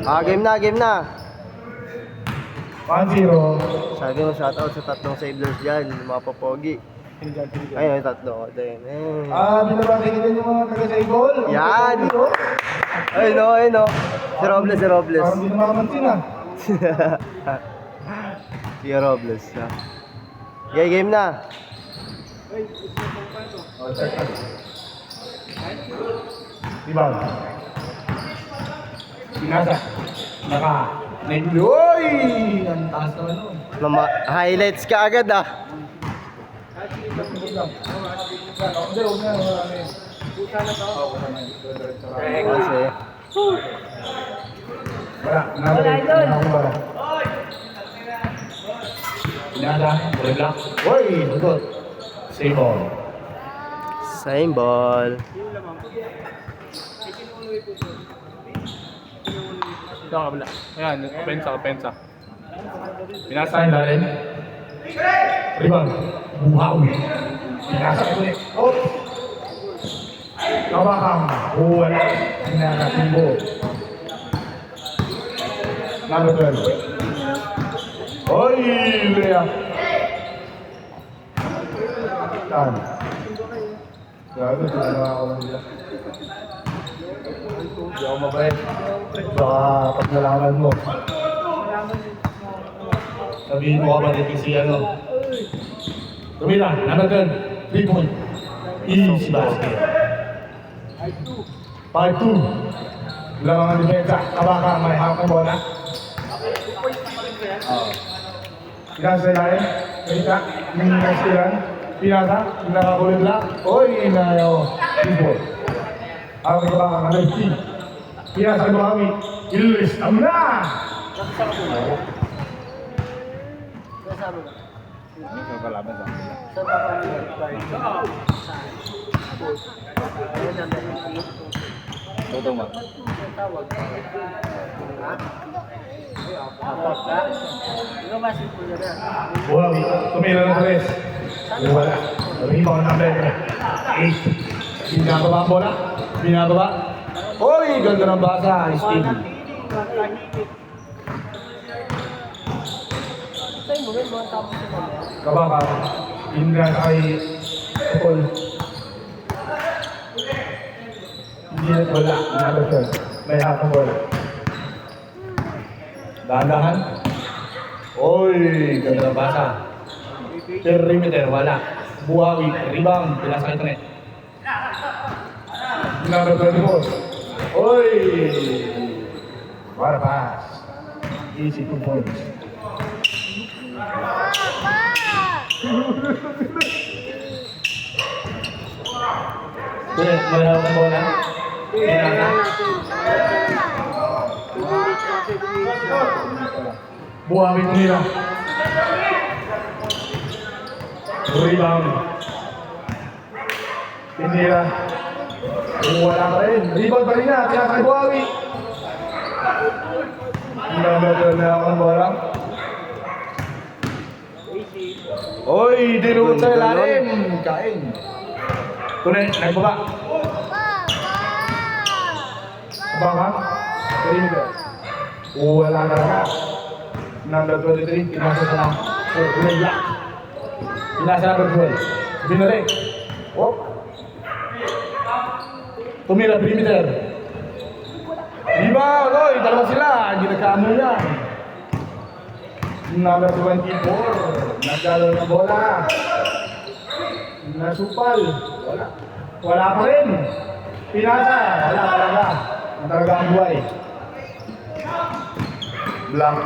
Game na, game na. 1-0. Sabi mo shoutout sa tatlong sablers dyan, yung mga papogi. Ayun, yung tatlo ko din. Binabati din yung mga taga-Saybol. Yan! Ayun o, ayun o. Si Robles, si Robles. Parang di na makamansin ah. Si Robles. Okay, game na. Diba? Pinasa. Naka. Uy! Ang taas naman nun. Highlights ka agad ah. Kasi Wala, idol. Pinasa. Uy, black. Uy! Good. Save ball. same ball. Ito ang kabila. Ayan, opensa. Pinasa yung lalim. Rebound. Buhawi. Pinasa ko ulit. Oh! Kabakang. Wala. Pinakatimbo. Number 12. Oy! Lea. Tan. Gago, tinalawa ako lang nila. Hindi ako mabait. Baka pag nalaman mo. Sabihin mo ka ba dito si ano? Tumira, number 12. 3 point. Easy basket. 5-2. Lang ang depensa. Kabaka, may hawak ng bola. Pinasa na rin. Kanita. Yung nasilan. Pinasa. Yung nakakulit lang. Oy, inayaw. 3 point. Ang kabaka, ang team. Pinasa mo kami. Ilis. Tama na! Tutong ba? Wow, tumira ng tres. Wala. Rebound number 8. Binababa ang bola. Binababa. Oy, ganda ng basa. Steam. Kabaka. Indra ay Paul. Hindi na wala. Number 12. May half ng bola. Dahan-dahan. Oy, ganda ng basa. Perimeter, wala. Buhawi, rebound, pinasa ito net. Number 24. Oy! What a pass. Easy 2 points. May hawak ng bola. Pinasa. Buhawi tumira. Rebound. Tinira. Wala pa rin. Rebound pa rin na. Tinasa kay Buhawi. Number 12 na ang bola. Oy, dinuot sa ilalim. Kain. Tunay, nagbaba. Baka? Perimeter. Wala na ka. Number 23, pinasa sa lang. Pinasa. Pinasa number 12. Binalik. Oh. Tumira, perimeter. Rebound, oy, dalawa sila. Hindi nagkaamo yan. Number 24. Nagdalo ng bola. Nasupal. Wala. Wala pa rin. Pinasa. Wala talaga. Ang talaga ang buhay. Blank.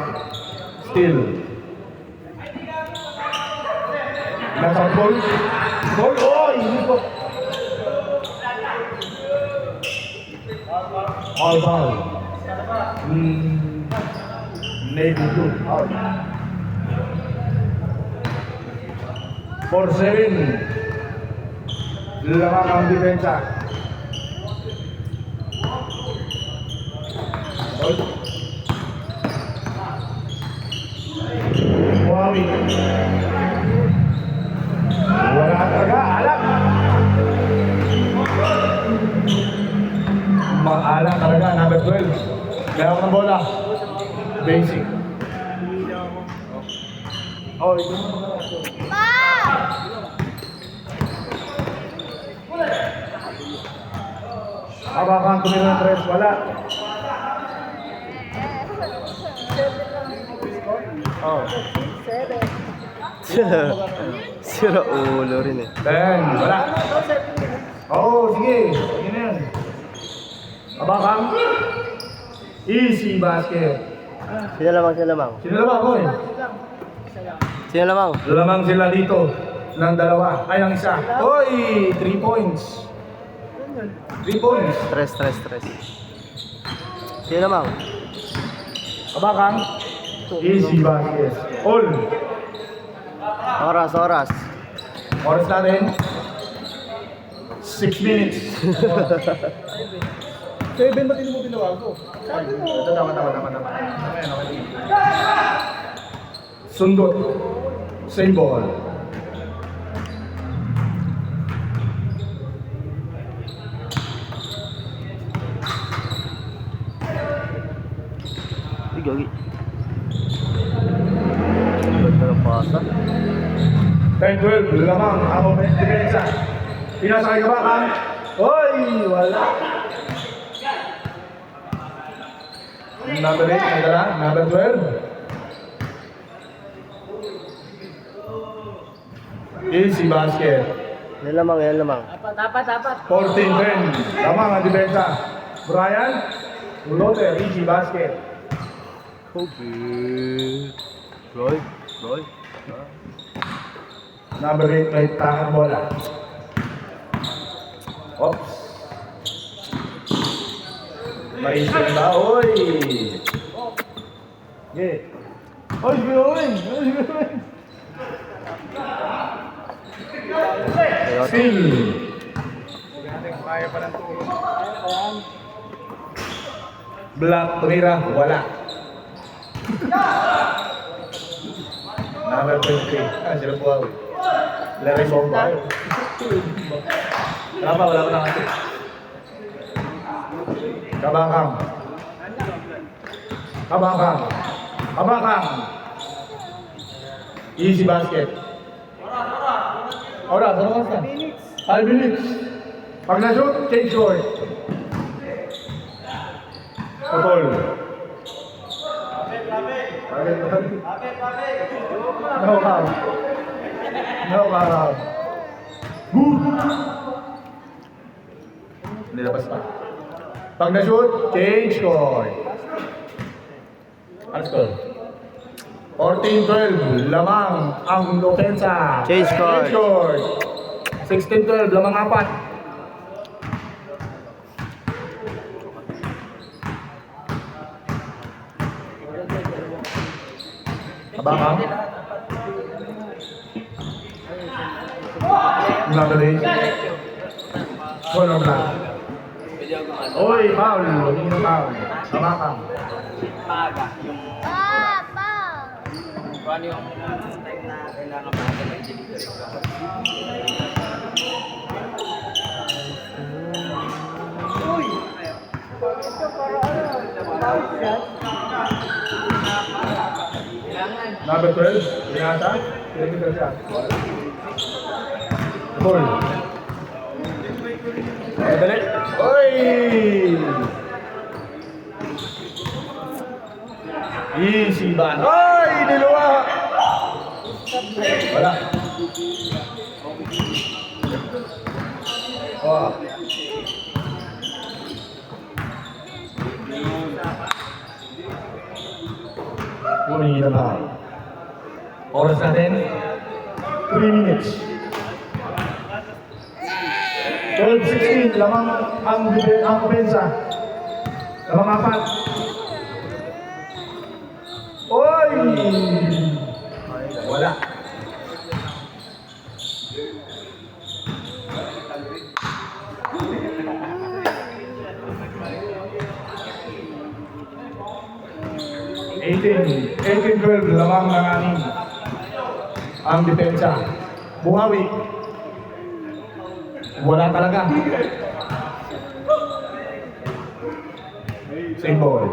Still. Nasa ball. Ball. Oh, hindi ko. All ball. Navy blue. Out. 4-7. Lamang ang depensa. Buhawi. Wala talaga. Alam. Maalam talaga. Number 12. Meron ng bola. Basic. Oh, ito mo. Hawakan ko nila ng tres. Wala. Oh. Sira ulo rin eh. 10. Wala. Oh, sige. Sige na yan. Hawakan. Easy basket. Sino lamang, sino lamang? Sino lamang ko eh? Sino lamang? Lamang sila dito ng dalawa. Ay, ng isa. Hoy! 3 points. 3 points. Tres. Sino lamang? Abakang. Easy basket. All. Oras. Oras natin. 6 minutes. 7 ba't hindi mo tinawag ko? Tama. Sundot. Same ball. Ay, gagi. Ganda ng pasa. 10-12. Lamang. Ako may depensa. Pinasakay ka ba, Kang? Hoy! Wala. Number 8, nagdala. Number 12. Easy basket. Yan lamang. Dapat. 14-10. Lamang ang depensa. Brian. Ulote. Easy basket. Okay. Roy. Number 8, may tangan bola. Oops. Maisip na. Oy! Okay. Oy, gawin! Still. Black, tumira, wala. Number 20. Sila po ako. Larry Bomba. Wala ko na kasi. Kabakang. Easy basket. Oras, ano oras na? 5 minutes. Pag na-shoot, change short. Putol. No foul. Good. Nilabas pa. Pag na-shoot, change score. Ano score? 14-12, lamang ang offensa. Change score. 16-12, lamang apat. Abang. Number 8. Corner black. Oy, foul. Hindi na foul. Abang. Kung ano yung time na kailangan pa natin mag-delivery ka. Number 12. Binata. Pinagkita siya. Ball. Dali. Oy! Easy ban. Oy! Niluwa! Wala. Oh. Humingi na ba? Oras natin, 3 minutes. 12-16, lamang ang opensa. Lamang apat. Oy! Wala. Eighteen, 12, lamang ng aning ang depensa. Buhawi. Wala talaga. Same ball.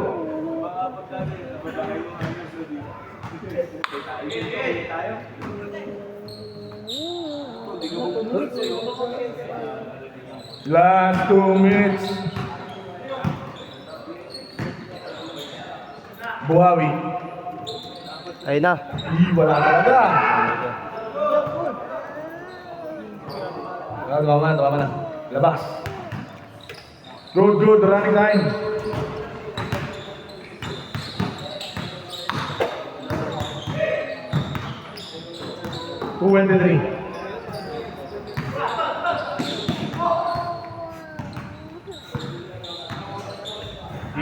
Last 2 minutes. Buhawi. Ayun na. Wala talaga. Tama na. Labas. Good, running time. $2.23.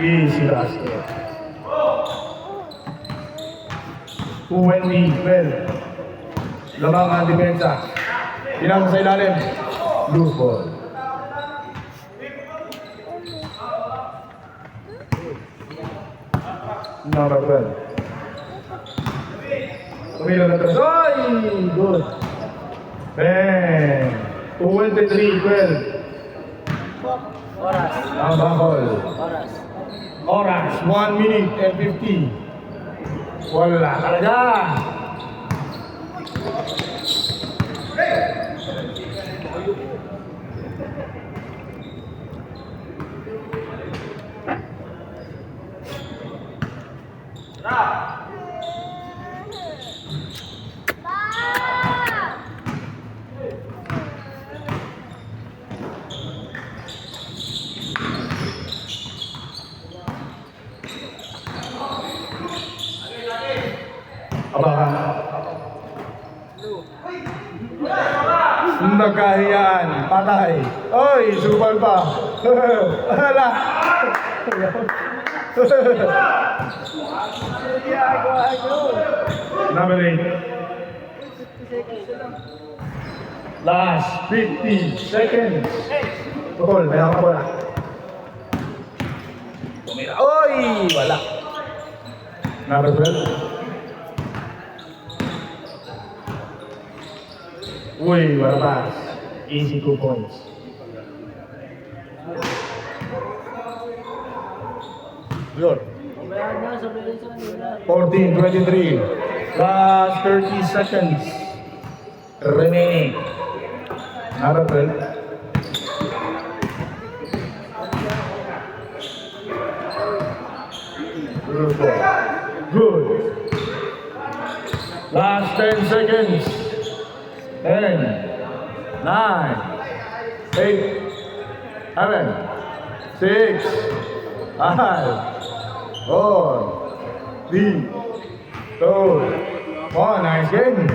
Easy last. 2.12. Lamang ang depensa. Pinasa sa ilalim. Loose ball. Number 12. Tumilo na 3. Ay! Good. Bang! 23-12. Oras. Ang bakol. Oras. Oras, 1 minute and 50. Wala talaga. Abangan. Nagkahiyaan, patay. Oy, subal pa. Hala. Number 8. Last 50 seconds. Tol, may ako bola. Tumira. Oy, wala. Number 12. Uy, wala pa. Easy 2 points. Good. 14-23. Last 30 seconds remaining. Number 12. Good. Last 10 seconds. 10, 9, 8, 7, 6, 5, 4, 3, 2, 1. Nice game.